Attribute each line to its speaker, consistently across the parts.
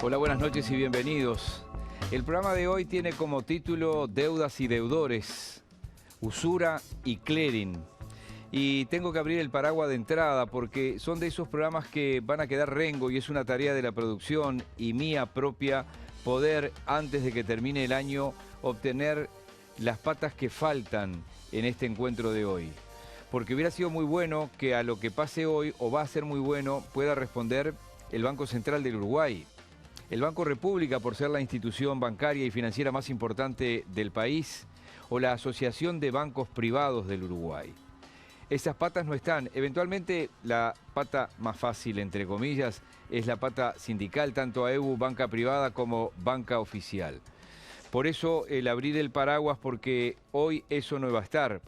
Speaker 1: Hola, buenas noches y bienvenidos. El programa de hoy tiene como título Deudas y Deudores, Usura y Clearing. Y tengo que abrir el paraguas de entrada porque son de esos programas que van a quedar rengo y es una tarea de la producción y mía propia poder, antes de que termine el año, obtener las patas que faltan en este encuentro de hoy. Porque hubiera sido muy bueno que a lo que pase hoy, o va a ser muy bueno, pueda responder el Banco Central del Uruguay. El Banco República, por ser la institución bancaria y financiera más importante del país, o la Asociación de Bancos Privados del Uruguay. Esas patas no están. Eventualmente la pata más fácil, entre comillas, es la pata sindical, tanto AEBU, banca privada, como banca oficial. Por eso el abrir el paraguas, porque hoy eso no va a estar.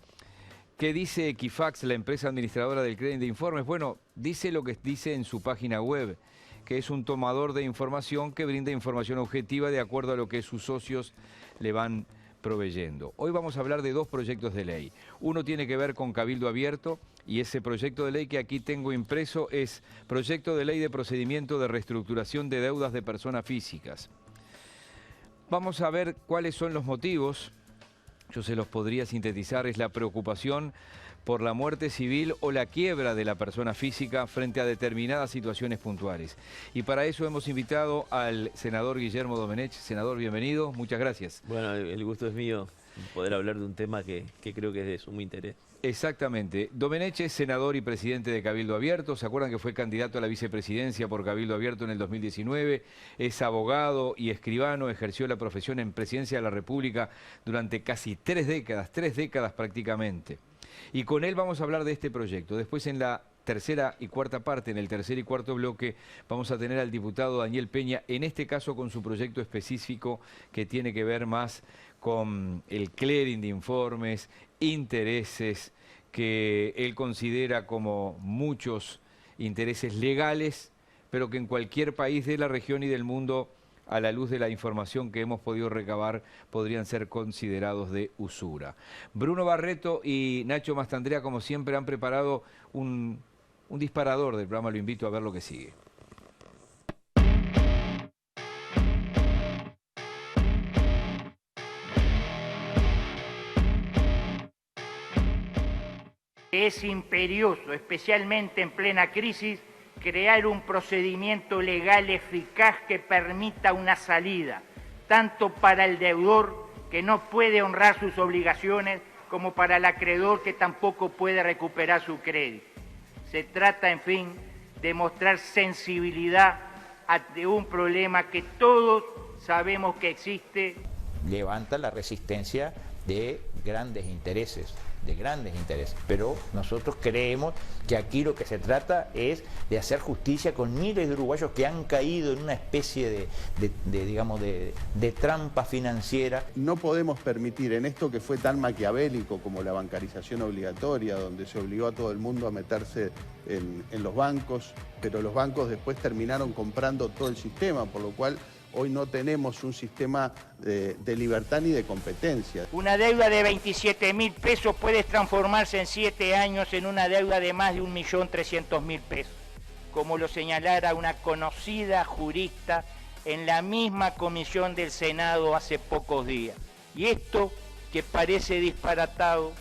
Speaker 1: ¿Qué dice Equifax, la empresa administradora del crédito de informes? Bueno, dice lo que dice en su página web, que es un tomador de información que brinda información objetiva de acuerdo a lo que sus socios le van proveyendo. Hoy vamos a hablar de dos proyectos de ley. Uno tiene que ver con Cabildo Abierto y ese proyecto de ley que aquí tengo impreso es Proyecto de Ley de Procedimiento de Reestructuración de Deudas de Personas Físicas. Vamos a ver cuáles son los motivos. Yo se los podría sintetizar, es la preocupación por la muerte civil o la quiebra de la persona física frente a determinadas situaciones puntuales. Y para eso hemos invitado al senador Guillermo Domenech. Senador, bienvenido, muchas gracias.
Speaker 2: Bueno, el gusto es mío poder hablar de un tema que creo que es de sumo interés.
Speaker 1: Exactamente. Domenech es senador y presidente de Cabildo Abierto. ¿Se acuerdan que fue candidato a la vicepresidencia por Cabildo Abierto en el 2019? Es abogado y escribano, ejerció la profesión en Presidencia de la República durante casi 3 décadas prácticamente. Y con él vamos a hablar de este proyecto. Después en la tercera y cuarta parte, en el tercer y cuarto bloque, vamos a tener al diputado Daniel Peña, en este caso con su proyecto específico que tiene que ver más con el clearing de informes, intereses, que él considera como muchos intereses legales, pero que en cualquier país de la región y del mundo, a la luz de la información que hemos podido recabar, podrían ser considerados de usura. Bruno Barreto y Nacho Mastandrea, como siempre, han preparado un disparador del programa. Lo invito a ver lo que sigue.
Speaker 3: Es imperioso, especialmente en plena crisis, crear un procedimiento legal eficaz que permita una salida, tanto para el deudor, que no puede honrar sus obligaciones, como para el acreedor, que tampoco puede recuperar su crédito. Se trata, en fin, de mostrar sensibilidad ante un problema que todos sabemos que existe.
Speaker 4: Levanta la resistencia de grandes intereses, pero nosotros creemos que aquí lo que se trata es de hacer justicia con miles de uruguayos que han caído en una especie de trampa financiera.
Speaker 5: No podemos permitir en esto que fue tan maquiavélico como la bancarización obligatoria, donde se obligó a todo el mundo a meterse en los bancos, pero los bancos después terminaron comprando todo el sistema, por lo cual hoy no tenemos un sistema de libertad ni de competencia.
Speaker 3: Una deuda de 27.000 pesos puede transformarse en 7 años en una deuda de más de 1.300.000 pesos, como lo señalara una conocida jurista en la misma comisión del Senado hace pocos días. Y esto, que parece disparatado,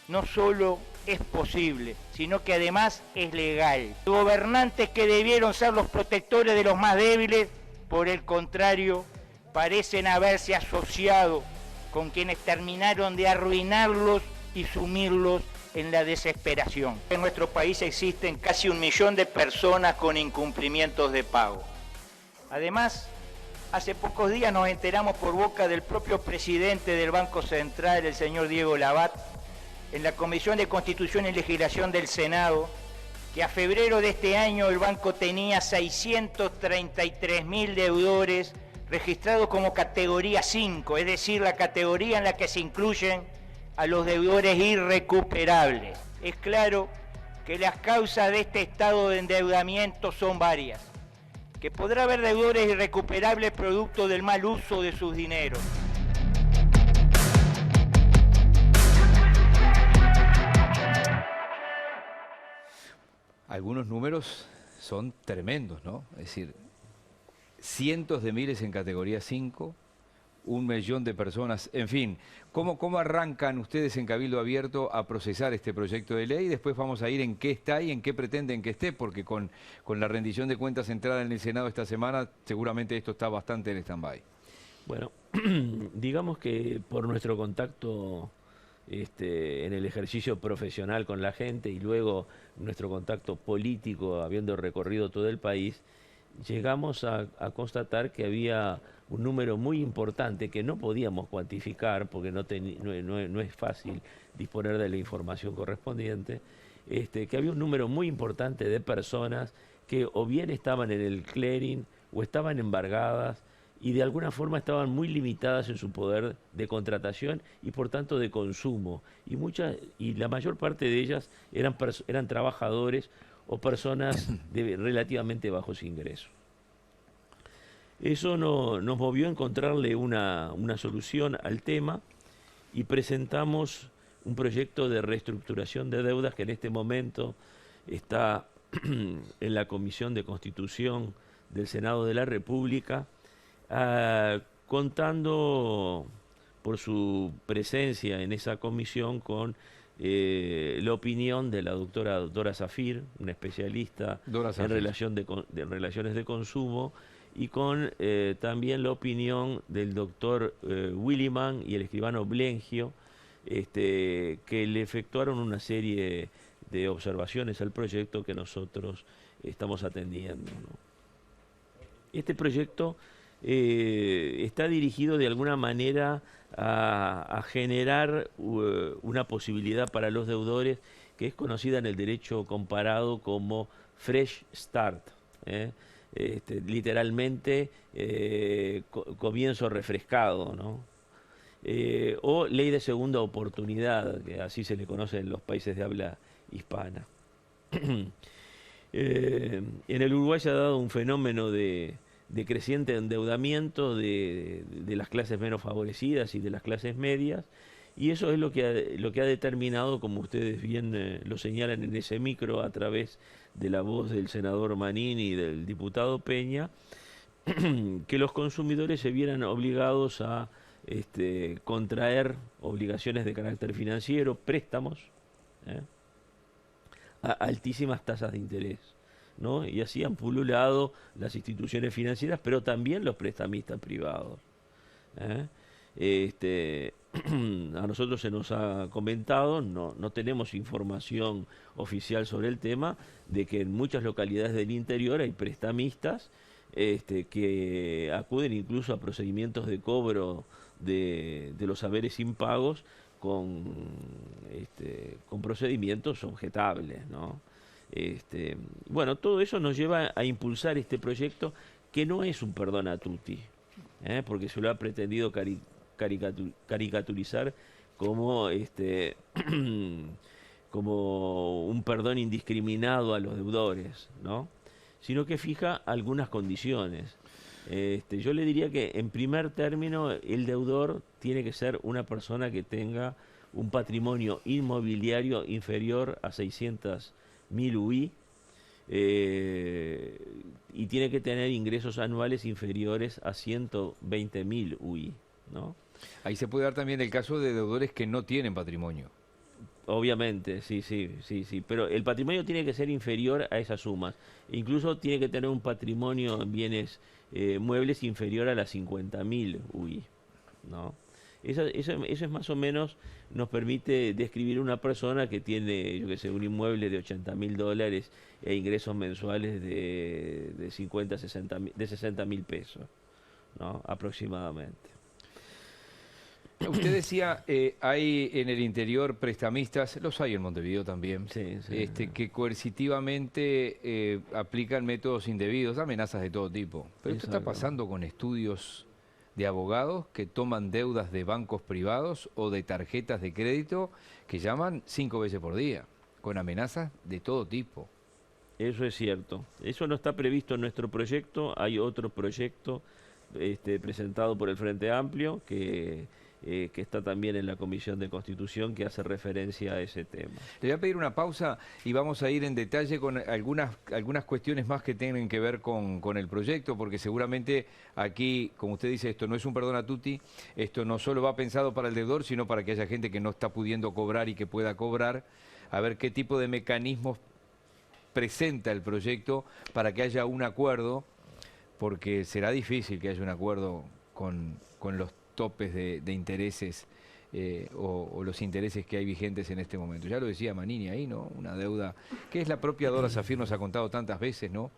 Speaker 3: no solo es posible, sino que además es legal. Los gobernantes que debieron ser los protectores de los más débiles, por el contrario, parecen haberse asociado con quienes terminaron de arruinarlos y sumirlos en la desesperación. En nuestro país existen casi 1 millón de personas con incumplimientos de pago. Además, hace pocos días nos enteramos por boca del propio presidente del Banco Central, el señor Diego Labat, en la Comisión de Constitución y Legislación del Senado, que a febrero de este año el banco tenía 633.000 deudores registrados como categoría 5, es decir, la categoría en la que se incluyen a los deudores irrecuperables. Es claro que las causas de este estado de endeudamiento son varias, que podrá haber deudores irrecuperables producto del mal uso de sus dineros.
Speaker 1: Algunos números son tremendos, ¿no? Es decir, cientos de miles en categoría 5, 1 millón de personas, en fin. ¿Cómo arrancan ustedes en Cabildo Abierto a procesar este proyecto de ley? Después vamos a ir en qué está y en qué pretenden que esté, porque con la rendición de cuentas entrada en el Senado esta semana, seguramente esto está bastante en stand-by.
Speaker 2: Bueno, digamos que por nuestro contacto en el ejercicio profesional con la gente y luego nuestro contacto político, habiendo recorrido todo el país, llegamos a constatar que había un número muy importante que no podíamos cuantificar porque no es fácil disponer de la información correspondiente, que había un número muy importante de personas que o bien estaban en el clearing o estaban embargadas y de alguna forma estaban muy limitadas en su poder de contratación y por tanto de consumo. Y la mayor parte de ellas eran trabajadores o personas de relativamente bajos ingresos. Eso nos movió a encontrarle una solución al tema y presentamos un proyecto de reestructuración de deudas que en este momento está en la Comisión de Constitución del Senado de la República, contando por su presencia en esa comisión con la opinión de la doctora Dora Zafir, una especialista en relaciones de consumo, y con también la opinión del doctor Williman y el escribano Blengio, que le efectuaron una serie de observaciones al proyecto que nosotros estamos atendiendo, ¿no? Este proyecto está dirigido de alguna manera a generar una posibilidad para los deudores que es conocida en el derecho comparado como Fresh Start, literalmente comienzo refrescado, ¿no? O ley de segunda oportunidad, que así se le conoce en los países de habla hispana. En el Uruguay se ha dado un fenómeno de creciente endeudamiento de las clases menos favorecidas y de las clases medias, y eso es lo que ha determinado, como ustedes bien lo señalan en ese micro a través de la voz del senador Manini y del diputado Peña, que los consumidores se vieran obligados a contraer obligaciones de carácter financiero, préstamos, a altísimas tasas de interés, ¿no? Y así han pululado las instituciones financieras, pero también los prestamistas privados. A nosotros se nos ha comentado, no tenemos información oficial sobre el tema, de que en muchas localidades del interior hay prestamistas que acuden incluso a procedimientos de cobro de los haberes impagos con procedimientos objetables, ¿no? Bueno, todo eso nos lleva a impulsar este proyecto que no es un perdón a tutti, porque se lo ha pretendido caricaturizar como como un perdón indiscriminado a los deudores, ¿no? Sino que fija algunas condiciones. Yo le diría que en primer término el deudor tiene que ser una persona que tenga un patrimonio inmobiliario inferior a 600.000 UI y tiene que tener ingresos anuales inferiores a 120.000 UI, ¿no?
Speaker 1: Ahí se puede dar también el caso de deudores que no tienen patrimonio.
Speaker 2: Obviamente, sí, pero el patrimonio tiene que ser inferior a esas sumas. Incluso tiene que tener un patrimonio en bienes muebles inferior a las 50.000 UI, ¿no? Eso es más o menos, nos permite describir una persona que tiene, yo que sé, un inmueble de $80.000 e ingresos mensuales de 60.000 pesos, ¿no? Aproximadamente.
Speaker 1: Usted decía, hay en el interior prestamistas, los hay en Montevideo también,
Speaker 2: Sí.
Speaker 1: que coercitivamente aplican métodos indebidos, amenazas de todo tipo. Pero esto está pasando con estudios de abogados que toman deudas de bancos privados o de tarjetas de crédito que llaman 5 veces por día, con amenazas de todo tipo.
Speaker 2: Eso es cierto. Eso no está previsto en nuestro proyecto. Hay otro proyecto presentado por el Frente Amplio que que está también en la Comisión de Constitución, que hace referencia a ese tema.
Speaker 1: Le voy a pedir una pausa y vamos a ir en detalle con algunas cuestiones más que tienen que ver con el proyecto, porque seguramente aquí, como usted dice, esto no es un perdón a tutti, esto no solo va pensado para el deudor, sino para que haya gente que no está pudiendo cobrar y que pueda cobrar, a ver qué tipo de mecanismos presenta el proyecto para que haya un acuerdo, porque será difícil que haya un acuerdo con los topes de intereses o los intereses que hay vigentes en este momento. Ya lo decía Manini ahí, ¿no? Una deuda que es la propia Dora Safir, nos ha contado tantas veces, ¿no?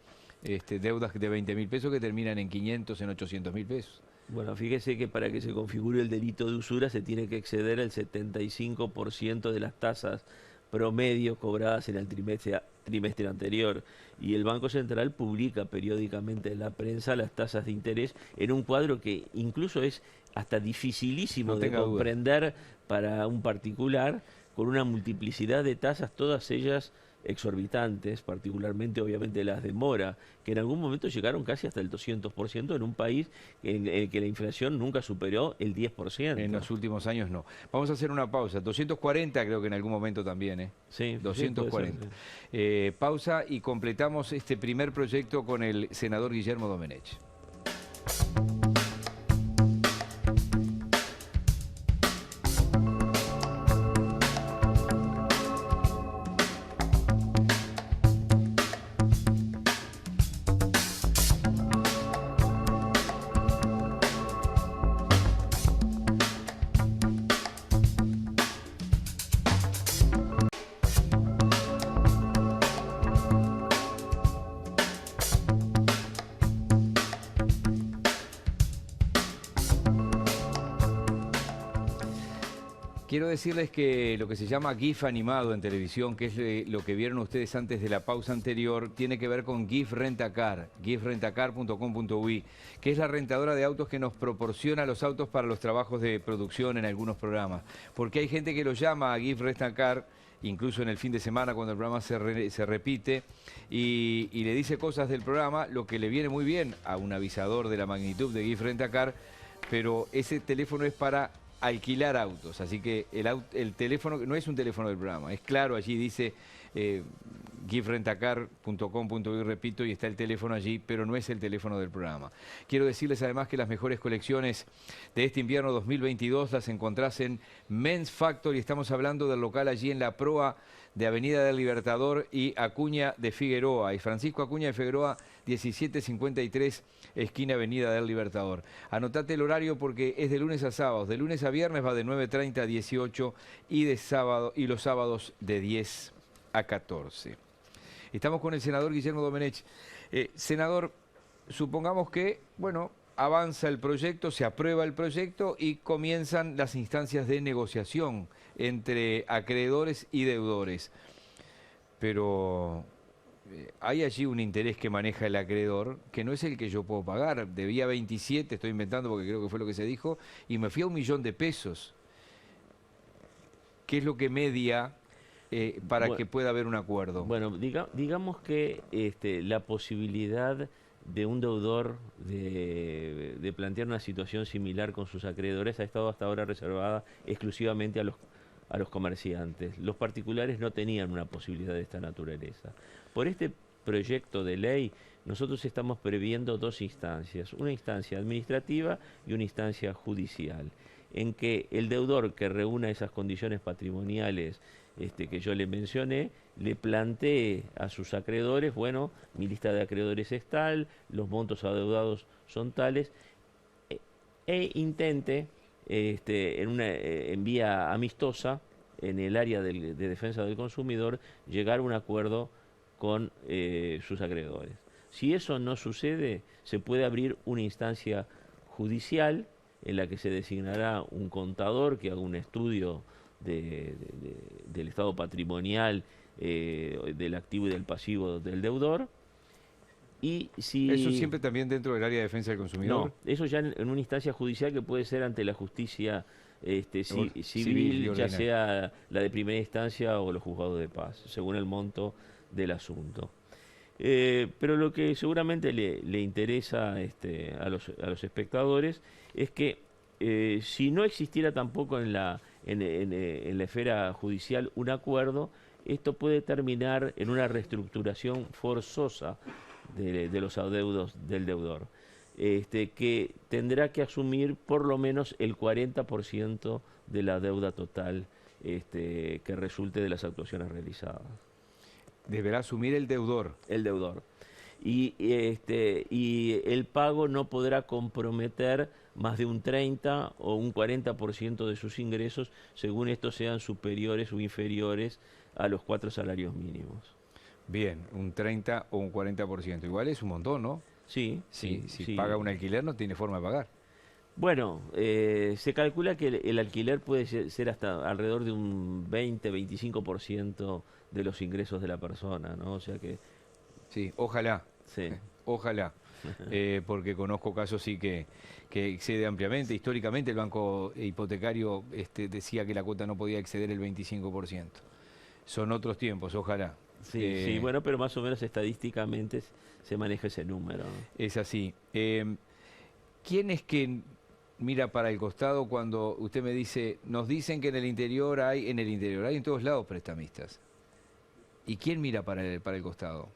Speaker 1: Deudas de 20.000 pesos que terminan en 500, en 800.000 pesos.
Speaker 2: Bueno, fíjese que para que se configure el delito de usura se tiene que exceder el 75% de las tasas promedio cobradas en el trimestre anterior, y el Banco Central publica periódicamente en la prensa las tasas de interés en un cuadro que incluso es hasta dificilísimo de comprender para un particular, con una multiplicidad de tasas, todas ellas exorbitantes, particularmente obviamente las de mora, que en algún momento llegaron casi hasta el 200% en un país en el que la inflación nunca superó el 10%.
Speaker 1: En los últimos años no. Vamos a hacer una pausa. 240 creo que en algún momento también, ¿eh?
Speaker 2: Sí,
Speaker 1: 240.
Speaker 2: Sí, puede ser, sí.
Speaker 1: Pausa y completamos este primer proyecto con el senador Guillermo Domenech. Quiero decirles que lo que se llama GIF animado en televisión, que es lo que vieron ustedes antes de la pausa anterior, tiene que ver con GIF Rentacar, gifrentacar.com.uy, que es la rentadora de autos que nos proporciona los autos para los trabajos de producción en algunos programas. Porque hay gente que lo llama a GIF Rentacar, incluso en el fin de semana cuando el programa se repite, y le dice cosas del programa, lo que le viene muy bien a un avisador de la magnitud de GIF Rentacar, pero ese teléfono es para alquilar autos, así que el teléfono no es un teléfono del programa, es claro, allí dice gifrentacar.com.uy, repito, y está el teléfono allí, pero no es el teléfono del programa. Quiero decirles además que las mejores colecciones de este invierno 2022 las encontrás en Men's Factory. Estamos hablando del local allí en la proa de Avenida del Libertador y Acuña de Figueroa, y Francisco Acuña de Figueroa 1753, esquina Avenida del Libertador. Anotate el horario porque es de lunes a sábados. De lunes a viernes va de 9:30 a 18 y los sábados de 10 a 14. Estamos con el senador Guillermo Domenech. Senador, supongamos que, bueno, avanza el proyecto, se aprueba el proyecto y comienzan las instancias de negociación entre acreedores y deudores. Pero hay allí un interés que maneja el acreedor, que no es el que yo puedo pagar. Debía 27, estoy inventando porque creo que fue lo que se dijo, y me fui a 1.000.000 de pesos. ¿Qué es lo que media para que pueda haber un acuerdo?
Speaker 2: Bueno, digamos que la posibilidad de un deudor de plantear una situación similar con sus acreedores ha estado hasta ahora reservada exclusivamente a los comerciantes. Los particulares no tenían una posibilidad de esta naturaleza. Por este proyecto de ley, nosotros estamos previendo dos instancias, una instancia administrativa y una instancia judicial, en que el deudor que reúna esas condiciones patrimoniales que yo le mencioné, le plantee a sus acreedores, bueno, mi lista de acreedores es tal, los montos adeudados son tales, e intente en vía amistosa, en el área de defensa del consumidor, llegar a un acuerdo con sus acreedores. Si eso no sucede, se puede abrir una instancia judicial en la que se designará un contador que haga un estudio del estado patrimonial, del activo y del pasivo del deudor. Y si
Speaker 1: ¿eso siempre también dentro del área de defensa del consumidor?
Speaker 2: No, eso ya en una instancia judicial que puede ser ante la justicia civil, ya sea la de primera instancia o los juzgados de paz, según el monto del asunto. Pero lo que seguramente le interesa a los espectadores es que si no existiera tampoco en la esfera judicial un acuerdo, esto puede terminar en una reestructuración forzosa de los adeudos del deudor, que tendrá que asumir por lo menos el 40% de la deuda total que resulte de las actuaciones realizadas.
Speaker 1: Deberá asumir el deudor.
Speaker 2: El deudor. Y el pago no podrá comprometer más de un 30 o un 40% de sus ingresos, según estos sean superiores o inferiores a los 4 salarios mínimos.
Speaker 1: Bien, un 30 o un 40%. Igual es un montón, ¿no?
Speaker 2: Sí.
Speaker 1: Si paga un alquiler no tiene forma de pagar.
Speaker 2: Bueno, se calcula que el alquiler puede ser hasta alrededor de un 20-25% de los ingresos de la persona, ¿no? O sea que...
Speaker 1: Sí, ojalá.
Speaker 2: Sí.
Speaker 1: Ojalá. Porque conozco casos sí que excede ampliamente. Históricamente el banco hipotecario decía que la cuota no podía exceder el 25%. Son otros tiempos, ojalá.
Speaker 2: Sí, bueno, pero más o menos estadísticamente se maneja ese número, ¿no?
Speaker 1: Es así. ¿Quién es que mira para el costado cuando usted me dice, nos dicen que en el interior hay en todos lados prestamistas? ¿Y quién mira para el costado?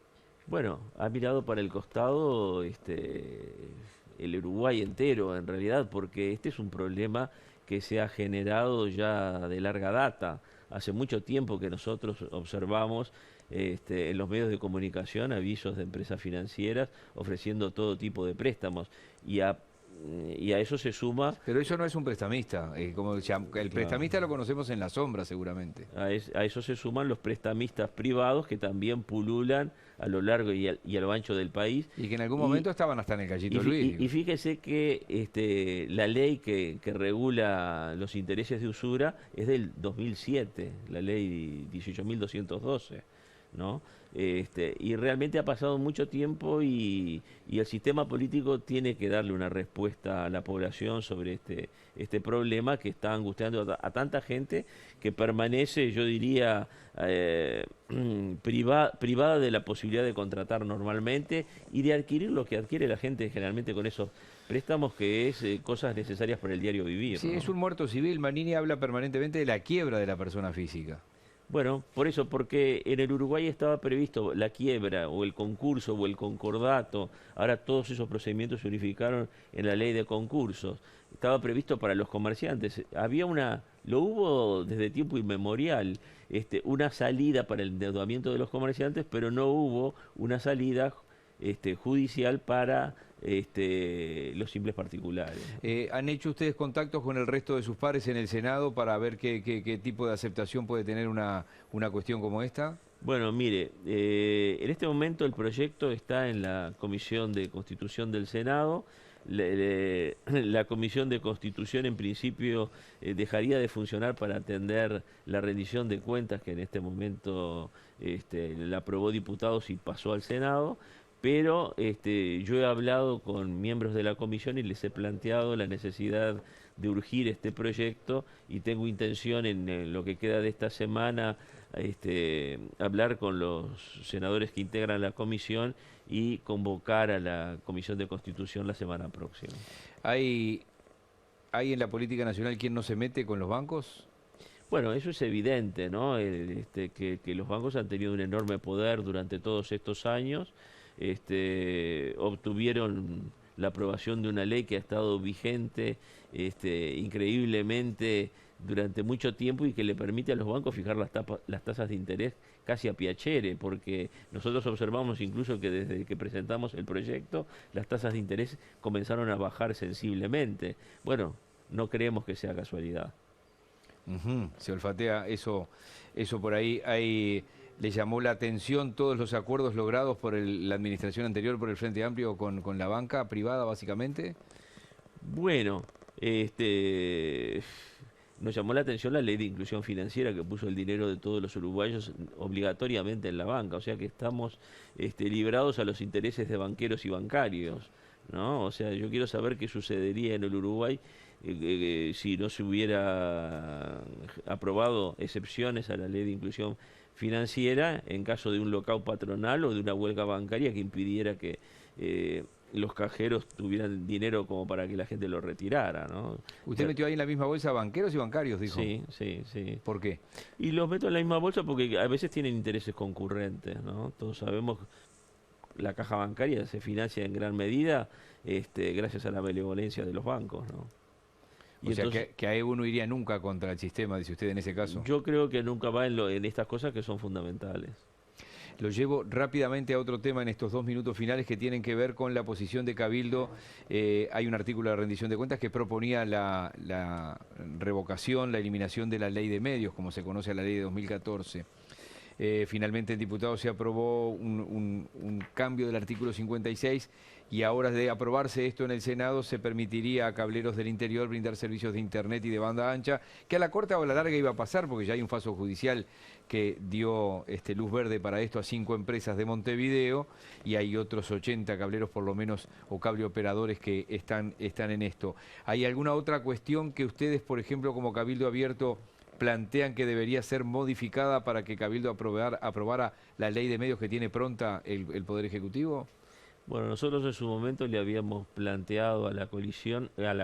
Speaker 2: Bueno, ha mirado para el costado el Uruguay entero, en realidad, porque este es un problema que se ha generado ya de larga data. Hace mucho tiempo que nosotros observamos en los medios de comunicación avisos de empresas financieras ofreciendo todo tipo de préstamos, y a eso se suma...
Speaker 1: Pero eso no es un prestamista, el prestamista lo conocemos en la sombra seguramente.
Speaker 2: A eso se suman los prestamistas privados que también pululan a lo largo y a lo ancho del país.
Speaker 1: Y que en algún momento estaban hasta en el Callito Luis.
Speaker 2: Y fíjese que la ley que regula los intereses de usura es del 2007, la ley 18.212, ¿no? Y realmente ha pasado mucho tiempo y el sistema político tiene que darle una respuesta a la población sobre este problema que está angustiando a tanta gente que permanece, yo diría, privada de la posibilidad de contratar normalmente y de adquirir lo que adquiere la gente generalmente con esos préstamos, que es cosas necesarias para el diario vivir,
Speaker 1: Sí,
Speaker 2: ¿no?
Speaker 1: es un muerto civil. Manini habla permanentemente de la quiebra de la persona física.
Speaker 2: Bueno, por eso, porque en el Uruguay estaba previsto la quiebra o el concurso o el concordato. Ahora todos esos procedimientos se unificaron en la ley de concursos. Estaba previsto para los comerciantes. Lo hubo desde tiempo inmemorial, una salida para el endeudamiento de los comerciantes, pero no hubo una salida judicial para los simples particulares.
Speaker 1: ¿Han hecho ustedes contactos con el resto de sus pares en el Senado para ver qué tipo de aceptación puede tener una cuestión como esta?
Speaker 2: Bueno, mire, en este momento el proyecto está en la Comisión de Constitución del Senado. La Comisión de Constitución en principio dejaría de funcionar para atender la rendición de cuentas que en este momento la aprobó diputados y pasó al Senado. Pero yo he hablado con miembros de la comisión y les he planteado la necesidad de urgir este proyecto, y tengo intención en lo que queda de esta semana hablar con los senadores que integran la comisión y convocar a la Comisión de Constitución la semana próxima.
Speaker 1: ¿Hay en la política nacional quien no se mete con los bancos?
Speaker 2: Bueno, eso es evidente, ¿no? Que los bancos han tenido un enorme poder durante todos estos años. Obtuvieron la aprobación de una ley que ha estado vigente increíblemente durante mucho tiempo y que le permite a los bancos fijar las tasas de interés casi a piacere, porque nosotros observamos incluso que desde que presentamos el proyecto las tasas de interés comenzaron a bajar sensiblemente. Bueno, no creemos que sea casualidad.
Speaker 1: Se olfatea eso por ahí. ¿Le llamó la atención todos los acuerdos logrados por la administración anterior, por el Frente Amplio, con la banca privada, básicamente?
Speaker 2: Bueno, nos llamó la atención la ley de inclusión financiera, que puso el dinero de todos los uruguayos obligatoriamente en la banca. O sea que estamos librados a los intereses de banqueros y bancarios, ¿no? O sea, yo quiero saber qué sucedería en el Uruguay si no se hubiera aprobado excepciones a la ley de inclusión financiera en caso de un lockout patronal o de una huelga bancaria que impidiera que los cajeros tuvieran dinero como para que la gente lo retirara, ¿no?
Speaker 1: Usted metió ahí en la misma bolsa banqueros y bancarios, dijo.
Speaker 2: Sí, sí, sí.
Speaker 1: ¿Por qué?
Speaker 2: Y los meto en la misma bolsa porque a veces tienen intereses concurrentes, ¿no? Todos sabemos que la caja bancaria se financia en gran medida gracias a la benevolencia de los bancos, ¿no?
Speaker 1: O sea, que a Evo no iría nunca contra el sistema, dice usted en ese caso.
Speaker 2: Yo creo que nunca va en estas cosas que son fundamentales.
Speaker 1: Lo llevo rápidamente a otro tema en estos 2 minutos finales que tienen que ver con la posición de Cabildo. Hay un artículo de rendición de cuentas que proponía la revocación, la eliminación de la ley de medios, como se conoce a la ley de 2014. Finalmente en diputados se aprobó un cambio del artículo 56 y ahora de aprobarse esto en el Senado se permitiría a cableros del interior brindar servicios de internet y de banda ancha, que a la corta o a la larga iba a pasar porque ya hay un fallo judicial que dio luz verde para esto a 5 empresas de Montevideo y hay otros 80 cableros por lo menos o cable operadores que están en esto. ¿Hay alguna otra cuestión que ustedes, por ejemplo, como Cabildo Abierto, plantean que debería ser modificada para que Cabildo aprobara la ley de medios que tiene pronta el Poder Ejecutivo?
Speaker 2: Bueno, nosotros en su momento le habíamos planteado a la coalición la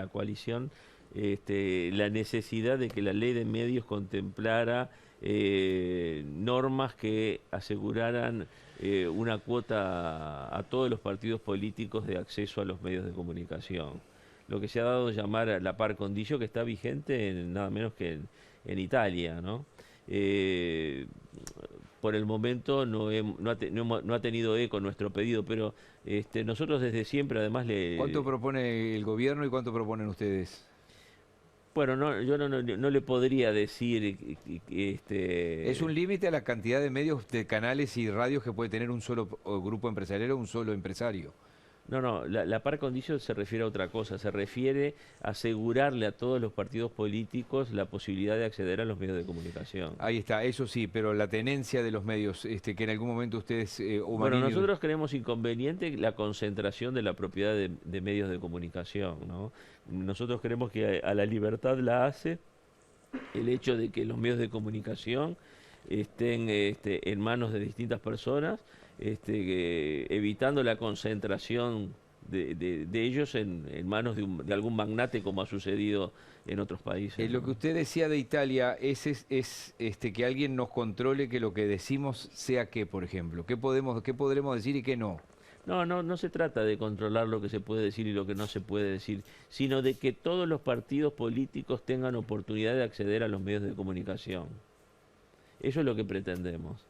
Speaker 2: necesidad de que la ley de medios contemplara normas que aseguraran una cuota a todos los partidos políticos de acceso a los medios de comunicación. Lo que se ha dado a llamar la par condicio, que está vigente nada menos que en Italia, ¿no? Por el momento no ha tenido eco nuestro pedido, pero nosotros desde siempre además
Speaker 1: ¿Cuánto propone el gobierno y cuánto proponen ustedes?
Speaker 2: Bueno, yo no le podría decir...
Speaker 1: ¿Es un límite a la cantidad de medios, de canales y radios que puede tener un solo grupo empresarial o un solo empresario?
Speaker 2: No, la par condicio se refiere a otra cosa, se refiere a asegurarle a todos los partidos políticos la posibilidad de acceder a los medios de comunicación.
Speaker 1: Ahí está, eso sí, pero la tenencia de los medios, que en algún momento ustedes...
Speaker 2: Bueno, nosotros creemos inconveniente la concentración de la propiedad de medios de comunicación, ¿no? Nosotros creemos que a la libertad la hace el hecho de que los medios de comunicación estén en manos de distintas personas, evitando la concentración de ellos en manos de algún magnate, como ha sucedido en otros países.
Speaker 1: Lo que usted decía de Italia es que alguien nos controle que lo que decimos sea qué, por ejemplo. ¿Qué podremos decir y qué no?
Speaker 2: No se trata de controlar lo que se puede decir y lo que no se puede decir, sino de que todos los partidos políticos tengan oportunidad de acceder a los medios de comunicación. Eso es lo que pretendemos.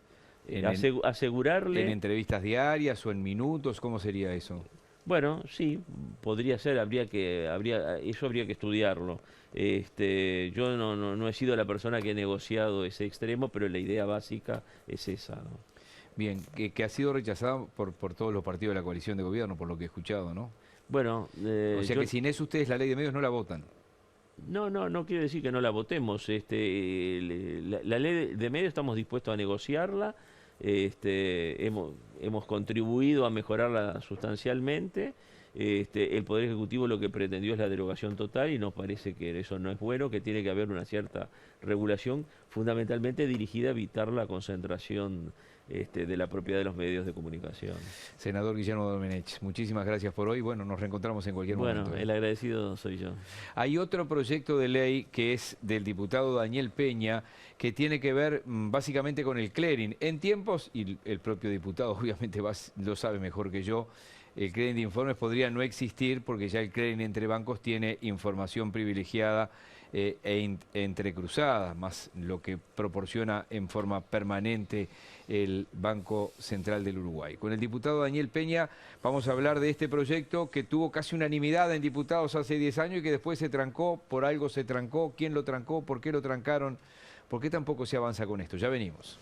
Speaker 2: Asegurarle...
Speaker 1: ¿En entrevistas diarias o en minutos? ¿Cómo sería eso?
Speaker 2: Bueno, sí, podría ser, eso habría que estudiarlo. Yo no he sido la persona que ha negociado ese extremo, pero la idea básica es esa, ¿no?
Speaker 1: Bien, que ha sido rechazada por todos los partidos de la coalición de gobierno, por lo que he escuchado, ¿no?
Speaker 2: Bueno...
Speaker 1: o sea que sin eso ustedes la ley de medios no la votan.
Speaker 2: No quiere decir que no la votemos. La ley de medios estamos dispuestos a negociarla. Hemos contribuido a mejorarla sustancialmente. El Poder Ejecutivo lo que pretendió es la derogación total y nos parece que eso no es bueno, que tiene que haber una cierta regulación fundamentalmente dirigida a evitar la concentración de la propiedad de los medios de comunicación.
Speaker 1: Senador Guillermo Domenech, muchísimas gracias por hoy. Bueno, nos reencontramos en cualquier momento.
Speaker 2: Bueno, el agradecido soy yo.
Speaker 1: Hay otro proyecto de ley que es del diputado Daniel Peña, que tiene que ver básicamente con el clearing. En tiempos, y el propio diputado obviamente lo sabe mejor que yo, el clearing de informes podría no existir porque ya el clearing entre bancos tiene información privilegiada entrecruzada, más lo que proporciona en forma permanente el Banco Central del Uruguay. Con el diputado Daniel Peña vamos a hablar de este proyecto que tuvo casi unanimidad en diputados hace 10 años y que después se trancó, por algo se trancó, quién lo trancó, por qué lo trancaron, por qué tampoco se avanza con esto. Ya venimos.